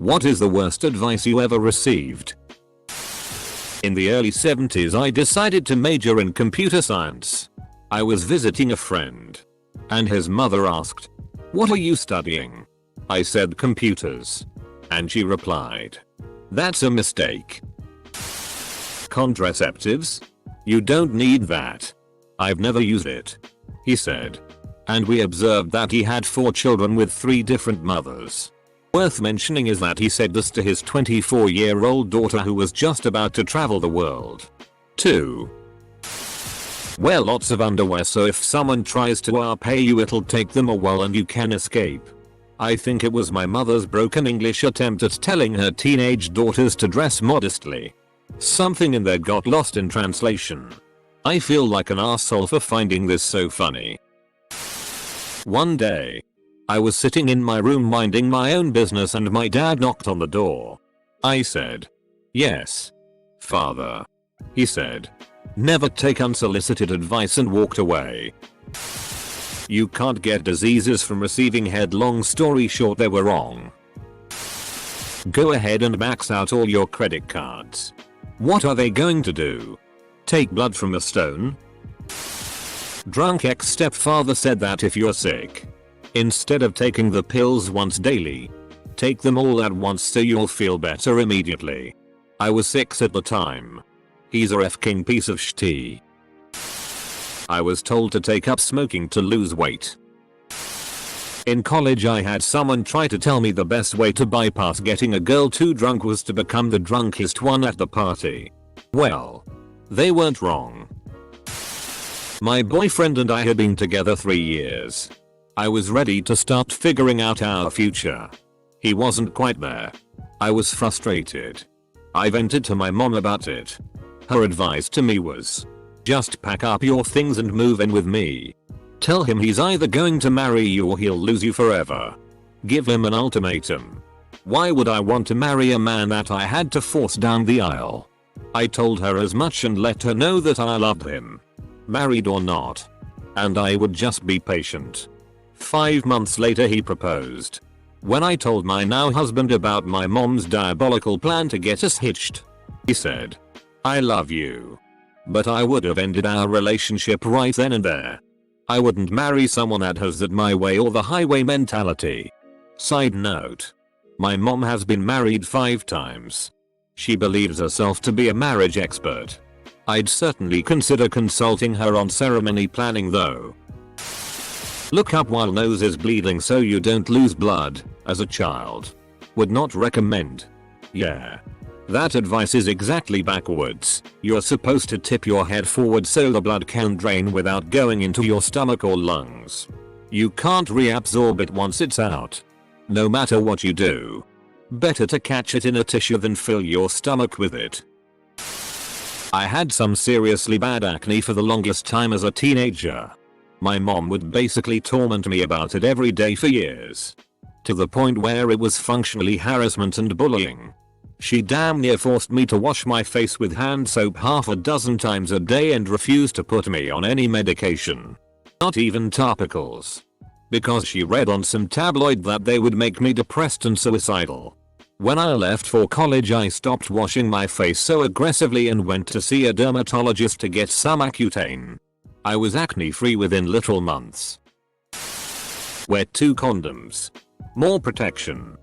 What is the worst advice you ever received? In the early 70s I decided to major in computer science. I was visiting a friend. And his mother asked, "What are you studying?" I said computers. And she replied, "That's a mistake. Contraceptives? You don't need that. I've never used it," he said. And we observed that he had 4 children with 3 different mothers. Worth mentioning is that he said this to his 24-year-old daughter who was just about to travel the world. 2. Wear lots of underwear so if someone tries to pay you it'll take them a while and you can escape. I think it was my mother's broken English attempt at telling her teenage daughters to dress modestly. Something in there got lost in translation. I feel like an asshole for finding this so funny. One day, I was sitting in my room minding my own business and my dad knocked on the door. I said, "Yes, father." He said, "Never take unsolicited advice," and walked away. You can't get diseases from receiving head. Long story short, they were wrong. Go ahead and max out all your credit cards. What are they going to do? Take blood from a stone? Drunk ex-stepfather said that if you're sick, instead of taking the pills once daily, take them all at once so you'll feel better immediately. I was 6 at the time. He's a f-king piece of shit. I was told to take up smoking to lose weight. In college I had someone try to tell me the best way to bypass getting a girl too drunk was to become the drunkest one at the party. Well, they weren't wrong. My boyfriend and I had been together 3 years. I was ready to start figuring out our future. He wasn't quite there. I was frustrated. I vented to my mom about it. Her advice to me was, "Just pack up your things and move in with me. Tell him he's either going to marry you or he'll lose you forever. Give him an ultimatum." Why would I want to marry a man that I had to force down the aisle? I told her as much and let her know that I loved him, married or not, and I would just be patient. 5 months later he proposed. When I told my now husband about my mom's diabolical plan to get us hitched, he said, "I love you. But I would have ended our relationship right then and there. I wouldn't marry someone that has that my way or the highway mentality." Side note. My mom has been married 5 times. She believes herself to be a marriage expert. I'd certainly consider consulting her on ceremony planning though. Look up while nose is bleeding so you don't lose blood as a child. Would not recommend. Yeah. That advice is exactly backwards. You're supposed to tip your head forward so the blood can drain without going into your stomach or lungs. You can't reabsorb it once it's out. No matter what you do. Better to catch it in a tissue than fill your stomach with it. I had some seriously bad acne for the longest time as a teenager. My mom would basically torment me about it every day for years. To the point where it was functionally harassment and bullying. She damn near forced me to wash my face with hand soap half a dozen times a day and refused to put me on any medication. Not even topicals. Because she read on some tabloid that they would make me depressed and suicidal. When I left for college I stopped washing my face so aggressively and went to see a dermatologist to get some Accutane. I was acne free within literal months. Wear 2 condoms. More protection.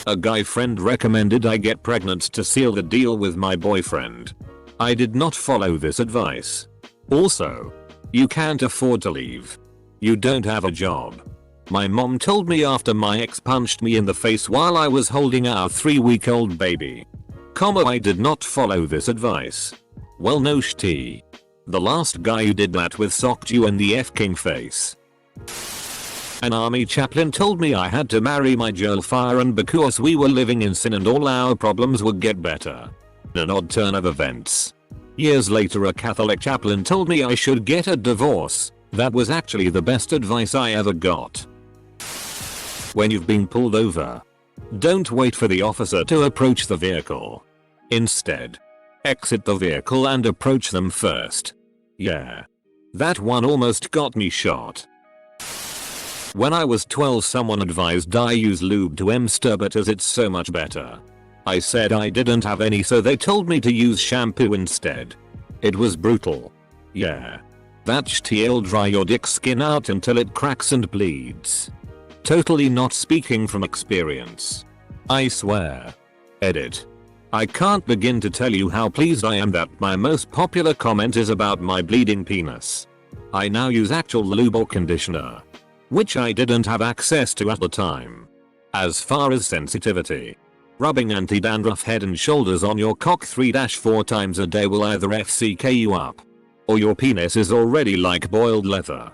A guy friend recommended I get pregnant to seal the deal with my boyfriend. I did not follow this advice. Also, you can't afford to leave. You don't have a job. My mom told me after my ex punched me in the face while I was holding our 3-week-old baby. I did not follow this advice. Well no shitty. The last guy who did that with socked you in the f-king face. An army chaplain told me I had to marry my girlfriend because we were living in sin and all our problems would get better. An odd turn of events. Years later a Catholic chaplain told me I should get a divorce. That was actually the best advice I ever got. When you've been pulled over, don't wait for the officer to approach the vehicle. Instead, exit the vehicle and approach them first. Yeah. That one almost got me shot. When I was 12 someone advised I use lube to masturbate as it's so much better. I said I didn't have any so they told me to use shampoo instead. It was brutal. Yeah. That shit'll dry your dick skin out until it cracks and bleeds. Totally not speaking from experience. I swear. Edit. I can't begin to tell you how pleased I am that my most popular comment is about my bleeding penis. I now use actual lube or conditioner, which I didn't have access to at the time. As far as sensitivity, rubbing anti-dandruff Head and Shoulders on your cock 3-4 times a day will either FCK you up, or your penis is already like boiled leather.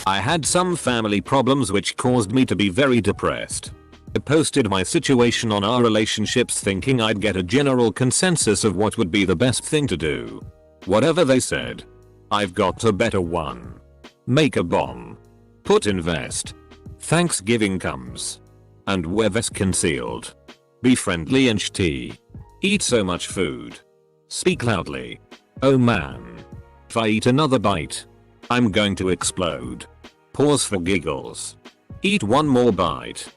I had some family problems which caused me to be very depressed. I posted my situation on our relationships thinking I'd get a general consensus of what would be the best thing to do. Whatever they said. I've got a better one. Make a bomb. Put invest. Thanksgiving comes. And we've concealed. Be friendly and shitty. Eat so much food. Speak loudly. Oh man. If I eat another bite, I'm going to explode. Pause for giggles. Eat one more bite.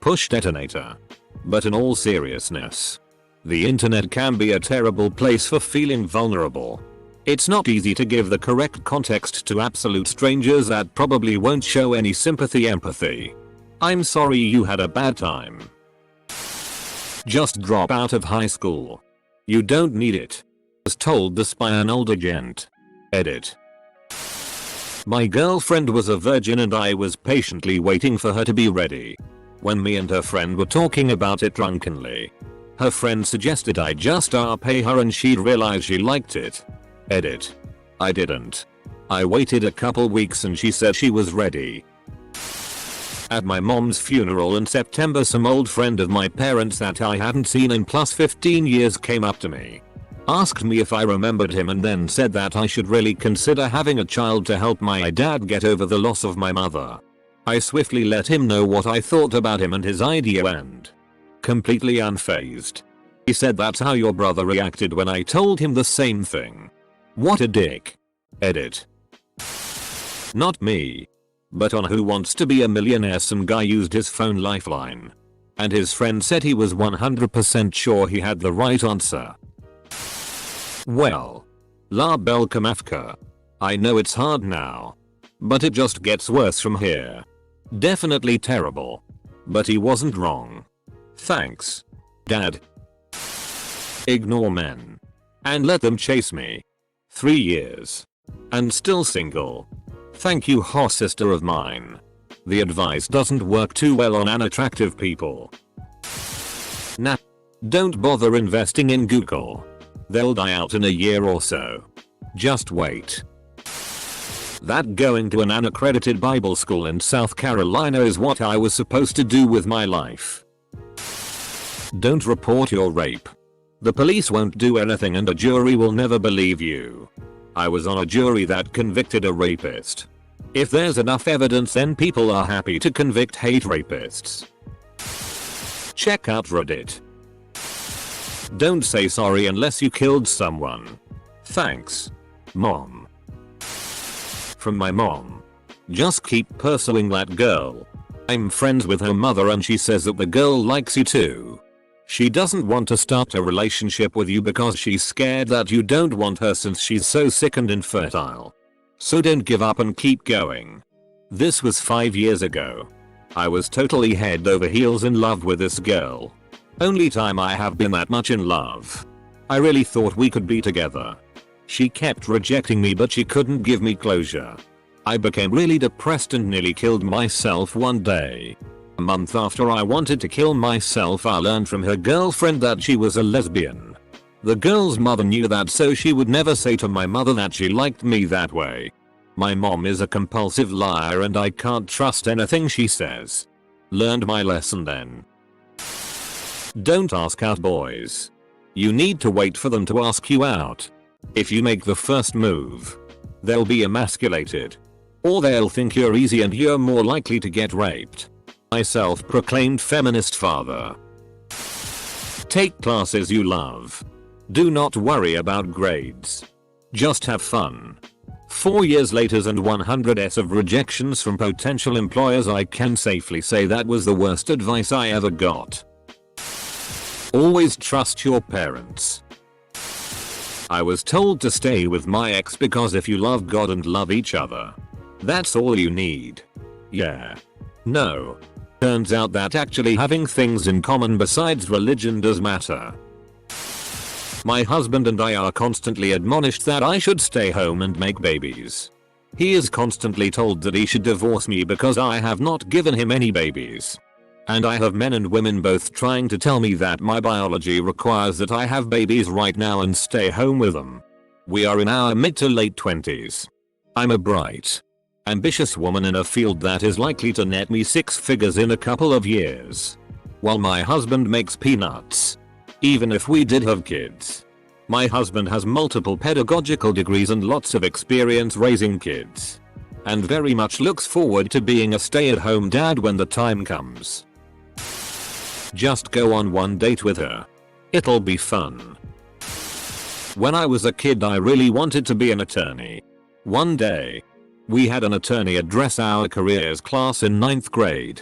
Push detonator. But in all seriousness, the internet can be a terrible place for feeling vulnerable. It's not easy to give the correct context to absolute strangers that probably won't show any sympathy empathy. I'm sorry you had a bad time. Just drop out of high school. You don't need it. Was told this by an older gent. Edit. My girlfriend was a virgin and I was patiently waiting for her to be ready. When me and her friend were talking about it drunkenly, her friend suggested I just pay her and she'd realize she liked it. Edit. I didn't. I waited a couple weeks and she said she was ready. At my mom's funeral in September, some old friend of my parents that I hadn't seen in plus 15 years came up to me, asked me if I remembered him, and then said that I should really consider having a child to help my dad get over the loss of my mother. I swiftly let him know what I thought about him and his idea, and completely unfazed, he said, "That's how your brother reacted when I told him the same thing." What a dick. Edit. Not me. But on Who Wants to Be a Millionaire, some guy used his phone lifeline, and his friend said he was 100% sure he had the right answer. Well, la belka mafka. I know it's hard now, but it just gets worse from here. Definitely terrible. But he wasn't wrong. Thanks, Dad. Ignore men. And let them chase me. 3 years. And still single. Thank you, hot sister of mine. The advice doesn't work too well on unattractive people. Nah. Don't bother investing in Google. They'll die out in a year or so. Just wait. That going to an unaccredited Bible school in South Carolina is what I was supposed to do with my life. Don't report your rape. The police won't do anything and a jury will never believe you. I was on a jury that convicted a rapist. If there's enough evidence, then people are happy to convict hate rapists. Check out Reddit. Don't say sorry unless you killed someone. Thanks, Mom. From my mom. Just keep pursuing that girl. I'm friends with her mother and she says that the girl likes you too. She doesn't want to start a relationship with you because she's scared that you don't want her since she's so sick and infertile. So don't give up and keep going. This was 5 years ago. I was totally head over heels in love with this girl. Only time I have been that much in love. I really thought we could be together. She kept rejecting me but she couldn't give me closure. I became really depressed and nearly killed myself one day. A month after I wanted to kill myself, I learned from her girlfriend that she was a lesbian. The girl's mother knew that, so she would never say to my mother that she liked me that way. My mom is a compulsive liar and I can't trust anything she says. Learned my lesson then. Don't ask out boys. You need to wait for them to ask you out. If you make the first move, they'll be emasculated. Or they'll think you're easy and you're more likely to get raped. My self-proclaimed feminist father. Take classes you love. Do not worry about grades. Just have fun. 4 years later and 100s of rejections from potential employers, I can safely say that was the worst advice I ever got. Always trust your parents. I was told to stay with my ex because if you love God and love each other, that's all you need. Yeah. No. Turns out that actually having things in common besides religion does matter. My husband and I are constantly admonished that I should stay home and make babies. He is constantly told that he should divorce me because I have not given him any babies. And I have men and women both trying to tell me that my biology requires that I have babies right now and stay home with them. We are in our mid to late 20s. I'm a bright, ambitious woman in a field that is likely to net me 6 figures in a couple of years. While my husband makes peanuts. Even if we did have kids. My husband has multiple pedagogical degrees and lots of experience raising kids. And very much looks forward to being a stay-at-home dad when the time comes. Just go on one date with her. It'll be fun. When I was a kid, I really wanted to be an attorney. One day, we had an attorney address our careers class in 9th grade.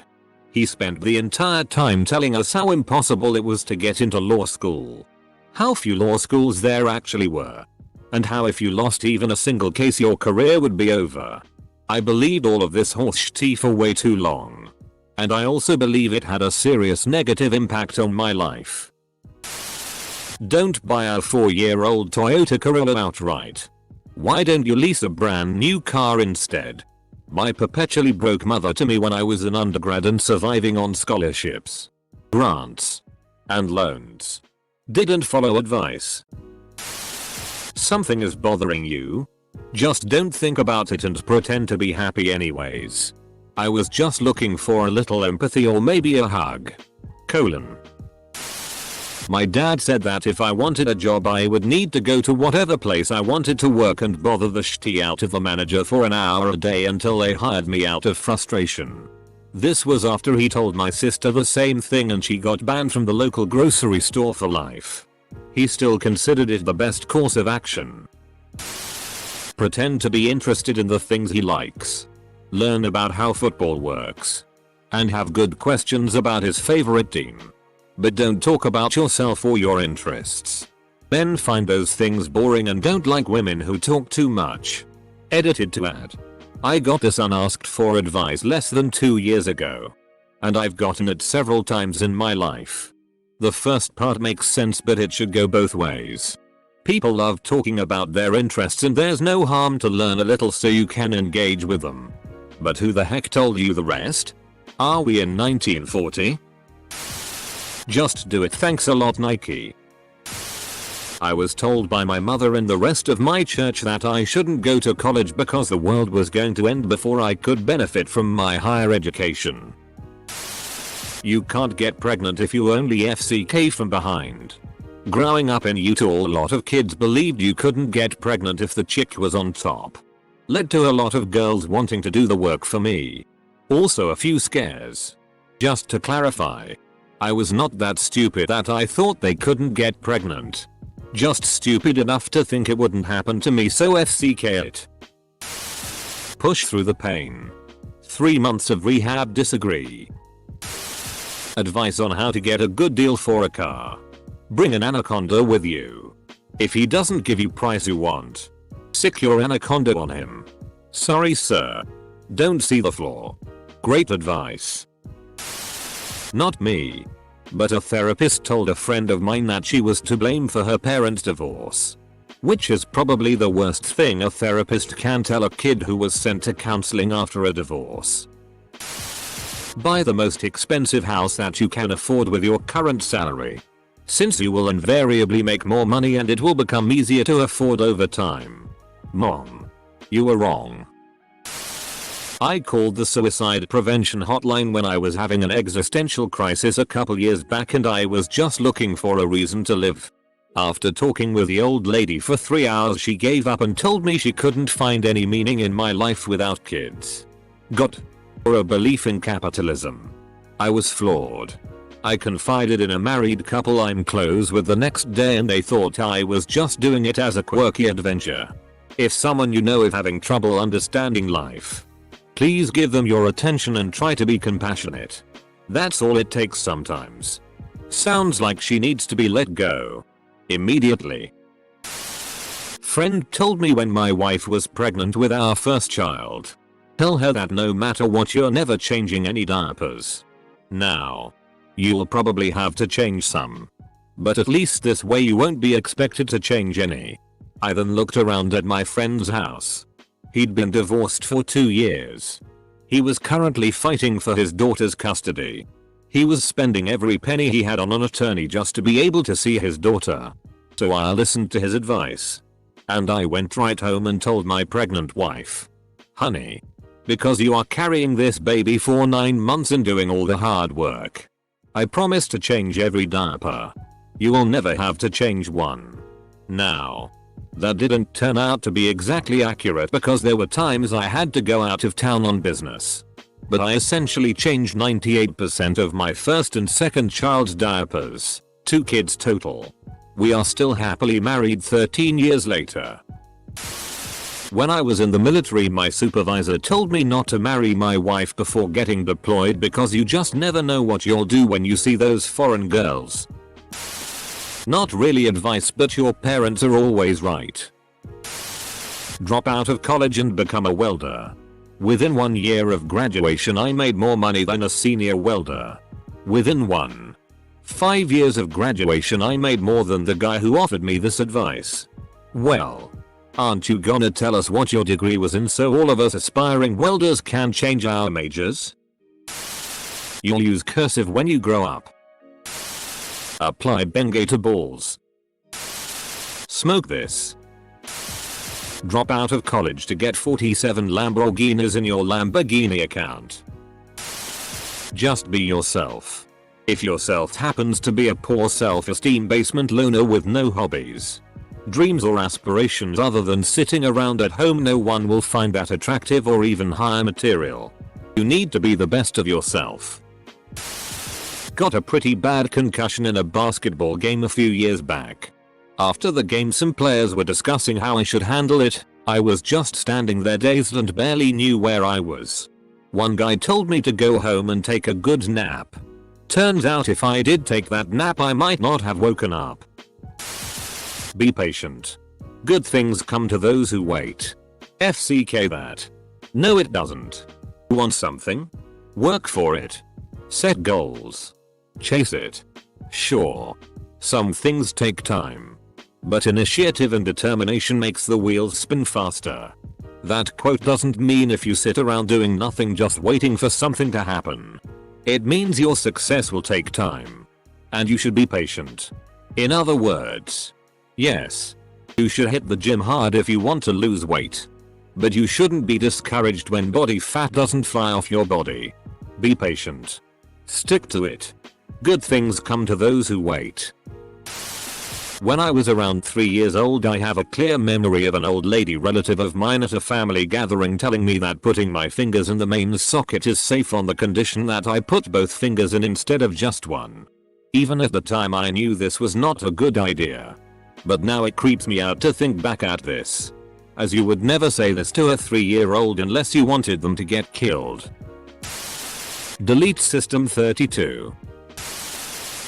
He spent the entire time telling us how impossible it was to get into law school. How few law schools there actually were. And how if you lost even a single case your career would be over. I believed all of this horseshit for way too long. And I also believe it had a serious negative impact on my life. Don't buy a 4-year-old Toyota Corolla outright. Why don't you lease a brand new car instead? My perpetually broke mother to me when I was an undergrad and surviving on scholarships, grants, and loans. Didn't follow advice. Something is bothering you? Just don't think about it and pretend to be happy anyways. I was just looking for a little empathy or maybe a hug. My dad said that if I wanted a job I would need to go to whatever place I wanted to work and bother the shit out of the manager for an hour a day until they hired me out of frustration. This was after he told my sister the same thing and she got banned from the local grocery store for life. He still considered it the best course of action. Pretend to be interested in the things he likes. Learn about how football works. And have good questions about his favorite team. But don't talk about yourself or your interests. Men find those things boring and don't like women who talk too much. Edited to add. I got this unasked for advice less than 2 years ago. And I've gotten it several times in my life. The first part makes sense but it should go both ways. People love talking about their interests and there's no harm to learn a little so you can engage with them. But who the heck told you the rest? Are we in 1940? Just do it, thanks a lot Nike. I was told by my mother and the rest of my church that I shouldn't go to college because the world was going to end before I could benefit from my higher education. You can't get pregnant if you only FCK from behind. Growing up in Utah, a lot of kids believed you couldn't get pregnant if the chick was on top. Led to a lot of girls wanting to do the work for me. Also a few scares. Just to clarify, I was not that stupid that I thought they couldn't get pregnant. Just stupid enough to think it wouldn't happen to me, so FCK it. Push through the pain. 3 months of rehab, disagree. Advice on how to get a good deal for a car. Bring an anaconda with you. If he doesn't give you price you want, sick your anaconda on him. Sorry sir. Don't see the flaw. Great advice. Not me. But a therapist told a friend of mine that she was to blame for her parents' divorce. Which is probably the worst thing a therapist can tell a kid who was sent to counseling after a divorce. Buy the most expensive house that you can afford with your current salary. Since you will invariably make more money and it will become easier to afford over time. Mom. You were wrong. I called the suicide prevention hotline when I was having an existential crisis a couple years back and I was just looking for a reason to live. After talking with the old lady for 3 hours she gave up and told me she couldn't find any meaning in my life without kids. Got? Or a belief in capitalism. I was floored. I confided in a married couple I'm close with the next day and they thought I was just doing it as a quirky adventure. If someone you know is having trouble understanding life, please give them your attention and try to be compassionate. That's all it takes sometimes. Sounds like she needs to be let go. Immediately. Friend told me when my wife was pregnant with our first child. Tell her that no matter what, you're never changing any diapers. Now, you'll probably have to change some. But at least this way you won't be expected to change any. I then looked around at my friend's house. He'd been divorced for 2 years. He was currently fighting for his daughter's custody. He was spending every penny he had on an attorney just to be able to see his daughter. So I listened to his advice. And I went right home and told my pregnant wife, honey, because you are carrying this baby for 9 months and doing all the hard work, I promise to change every diaper. You will never have to change one. Now, that didn't turn out to be exactly accurate because there were times I had to go out of town on business. But I essentially changed 98% of my first and second child's diapers, 2 kids total. We are still happily married 13 years later. When I was in the military, my supervisor told me not to marry my wife before getting deployed because you just never know what you'll do when you see those foreign girls. Not really advice, but your parents are always right. Drop out of college and become a welder. Within 1 year of graduation I made more money than a senior welder. Within 5 years of graduation I made more than the guy who offered me this advice. Well, aren't you gonna tell us what your degree was in so all of us aspiring welders can change our majors? You'll use cursive when you grow up. Apply Bengay to balls. Smoke this. Drop out of college to get 47 Lamborghinis in your Lamborghini account. Just be yourself. If yourself happens to be a poor self-esteem basement loner with no hobbies, dreams or aspirations other than sitting around at home, no one will find that attractive or even hire material. You need to be the best of yourself. Got a pretty bad concussion in a basketball game a few years back. After the game some players were discussing how I should handle it. I was just standing there dazed and barely knew where I was. One guy told me to go home and take a good nap. Turns out if I did take that nap I might not have woken up. Be patient. Good things come to those who wait. FCK that. No, it doesn't. Want something? Work for it. Set goals. Chase it. Sure. Some things take time. But initiative and determination makes the wheels spin faster. That quote doesn't mean if you sit around doing nothing just waiting for something to happen. It means your success will take time. And you should be patient. In other words, yes, you should hit the gym hard if you want to lose weight. But you shouldn't be discouraged when body fat doesn't fly off your body. Be patient. Stick to it. Good things come to those who wait. When I was around 3 years old I have a clear memory of an old lady relative of mine at a family gathering telling me that putting my fingers in the main socket is safe on the condition that I put both fingers in instead of just one. Even at the time I knew this was not a good idea. But now it creeps me out to think back at this. As you would never say this to a 3-year-old unless you wanted them to get killed. Delete System 32.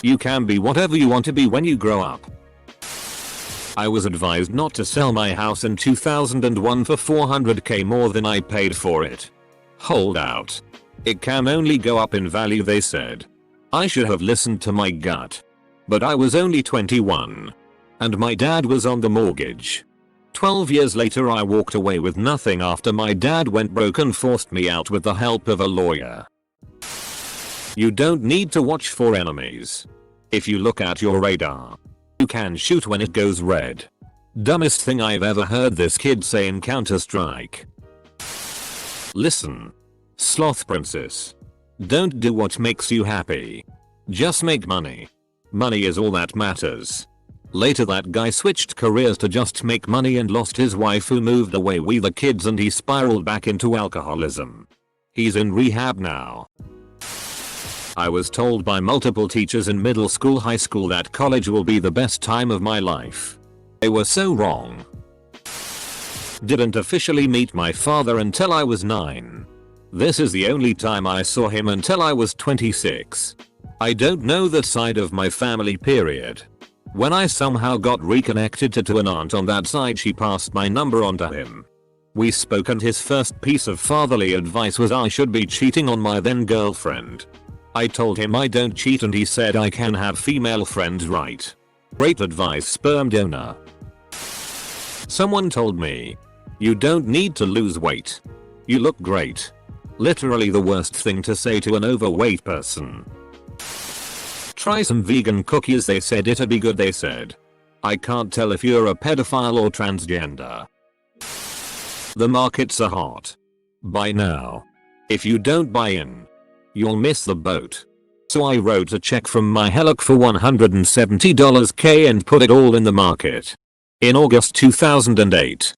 You can be whatever you want to be when you grow up. I was advised not to sell my house in 2001 for $400k more than I paid for it. Hold out. It can only go up in value, they said. I should have listened to my gut. But I was only 21. And my dad was on the mortgage. 12 years later I walked away with nothing after my dad went broke and forced me out with the help of a lawyer. You don't need to watch for enemies. If you look at your radar, you can shoot when it goes red. Dumbest thing I've ever heard this kid say in Counter-Strike. Listen. Sloth princess. Don't do what makes you happy. Just make money. Money is all that matters. Later that guy switched careers to just make money and lost his wife who moved away with the kids and he spiraled back into alcoholism. He's in rehab now. I was told by multiple teachers in middle school, high school that college will be the best time of my life. They were so wrong. Didn't officially meet my father until I was 9. This is the only time I saw him until I was 26. I don't know the side of my family period. When I somehow got reconnected to an aunt on that side, she passed my number on to him. We spoke and his first piece of fatherly advice was I should be cheating on my then girlfriend. I told him I don't cheat and he said I can have female friends, right? Great advice, sperm donor. Someone told me, you don't need to lose weight. You look great. Literally the worst thing to say to an overweight person. Try some vegan cookies, they said it'd be good, they said. I can't tell if you're a pedophile or transgender. The markets are hot. Buy now. If you don't buy in, you'll miss the boat. So I wrote a check from my HELOC for $170k and put it all in the market. In August 2008.